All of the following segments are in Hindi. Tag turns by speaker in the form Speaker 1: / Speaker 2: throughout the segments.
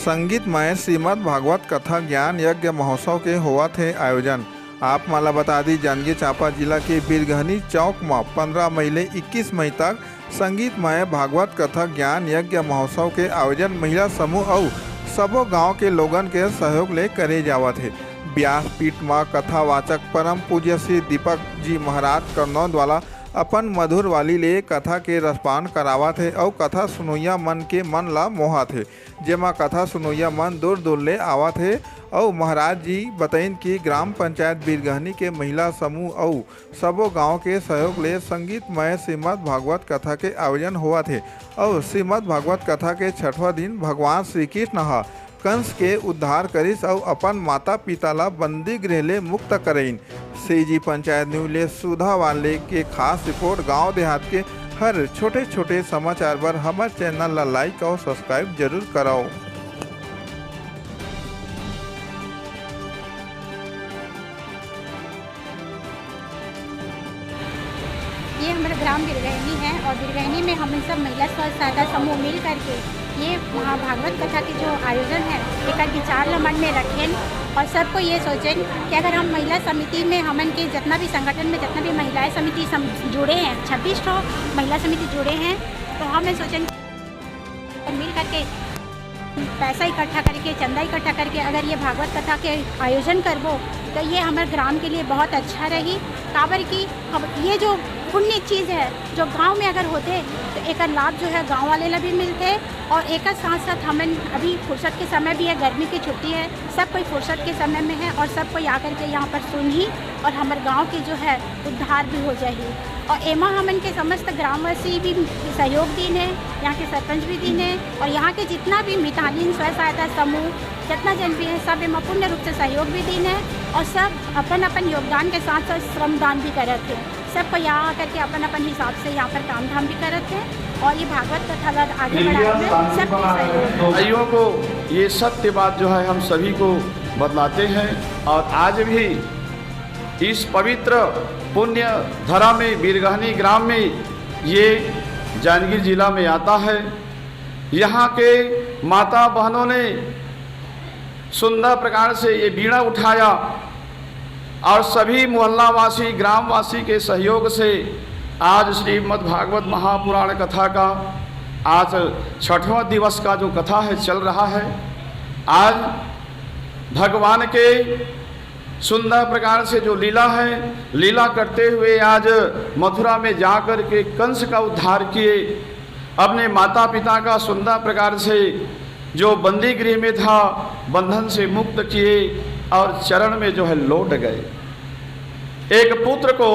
Speaker 1: संगीतमय श्रीमद् भागवत कथा ज्ञान यज्ञ महोत्सव के हुआ थे आयोजन। आप माला बता दी जांजगीर चांपा जिला के बीरगहनी चौक में 15 मई ले 21 मई तक संगीतमय भागवत कथा ज्ञान यज्ञ महोत्सव के आयोजन महिला समूह और सबो गांव के लोगन के सहयोग ले करे जावत है। व्यासपीठ में कथावाचक परम पूज्य श्री दीपक जी महाराज करनौद वाला अपन मधुर वाली ले कथा के रसपान करावत है और कथा सुनोइया मन के मन ला मोहत है, जेमा कथा सुनोइया मन दूर दूर ले आवत है। और महाराज जी बताइन कि ग्राम पंचायत बीरगहनी के महिला समूह और सबो गांव के सहयोग ले संगीतमय श्रीमद् भागवत कथा के आयोजन हुआ थे। और श्रीमद् भागवत कथा के 6वां दिन भगवान श्री कृष्ण कंस के उद्धार करिस और अपन माता पिता ला बंदी गृह ले मुक्त करें। सीजी पंचायत न्यूज ले सुधा वाले के खास रिपोर्ट। गांव देहात के हर छोटे छोटे समाचार पर हमारे चैनल ला लाइक और सब्सक्राइब जरूर कराओ।
Speaker 2: ये हमारा ग्राम बीरगहनी है और बीरगहनी में हम सब महिला स्व सहायता समूह मिल करके ये भागवत कथा की जो आयोजन है एक विचार मन में रखें और सबको ये सोचें कि अगर हम महिला समिति में हमन के जितना भी संगठन में जितना भी महिलाएं समिति जुड़े हैं, 26 महिला समिति जुड़े हैं, तो हमें सोचें मिल करके पैसा इकट्ठा करके चंदा इकट्ठा करके अगर ये भागवत कथा के आयोजन करबो तो ये हमारे ग्राम के लिए बहुत अच्छा रही। काबर की अब ये जो पुण्य चीज़ है जो गांव में अगर होते तो एक लाभ जो है गांव वाले ला भी मिलते और एक साथ साथ हमें अभी फुर्सत के समय भी है, गर्मी की छुट्टी है, सब कोई फुर्सत के समय में है और सब कोई आकर के यहाँ पर सुन ही और हमारे गांव की जो है उद्धार भी हो जाएगी। और एमा हमन के समस्त ग्रामवासी भी सहयोग दीन है, यहाँ के सरपंच भी दीन है और यहाँ के जितना भी मितालीन स्व सहायता समूह जितना जन भी है सब एमा पूर्ण रूप से सहयोग भी दीन है और सब अपन अपन योगदान के साथ साथ श्रमदान भी करते हैं। सबको यहाँ आकर के अपन अपन हिसाब से यहाँ पर काम धाम भी करते हैं और ये भागवत कथा आगे बढ़ाने में सबके सहयोग।
Speaker 3: भाइयों को ये सत्य बात जो है हम सभी को बतलाते हैं और आज भी इस पवित्र पुण्य धरा में बीरगहनी ग्राम में ये जांजगीर जिला में आता है। यहाँ के माता बहनों ने सुंदर प्रकार से ये बीड़ा उठाया और सभी मोहल्लावासी ग्रामवासी के सहयोग से आज श्रीमद् भागवत महापुराण कथा का आज 6वां दिवस का जो कथा है चल रहा है। आज भगवान के सुंदर प्रकार से जो लीला है, लीला करते हुए आज मथुरा में जाकर के कंस का उद्धार किए, अपने माता पिता का सुंदर प्रकार से जो बंदी गृह में था बंधन से मुक्त किए और चरण में जो है लौट गए। एक पुत्र को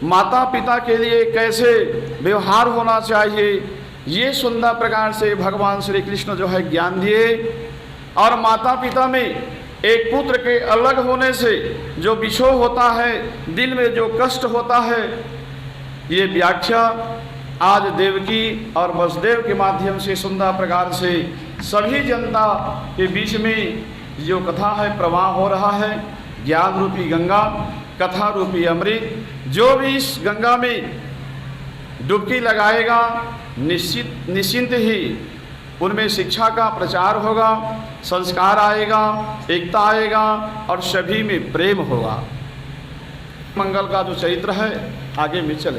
Speaker 3: माता पिता के लिए कैसे व्यवहार होना चाहिए ये सुंदर प्रकार से भगवान श्री कृष्ण जो है ज्ञान दिए और माता पिता में एक पुत्र के अलग होने से जो विछोह होता है, दिल में जो कष्ट होता है, ये व्याख्या आज देवकी और वसुदेव के माध्यम से सुंदर प्रकार से सभी जनता के बीच में जो कथा है प्रवाह हो रहा है। ज्ञान रूपी गंगा, कथा रूपी अमृत, जो भी इस गंगा में डुबकी लगाएगा निश्चिंत ही उनमें शिक्षा का प्रचार होगा, संस्कार आएगा, एकता आएगा और सभी में प्रेम होगा। मंगल का जो चरित्र है आगे में चले।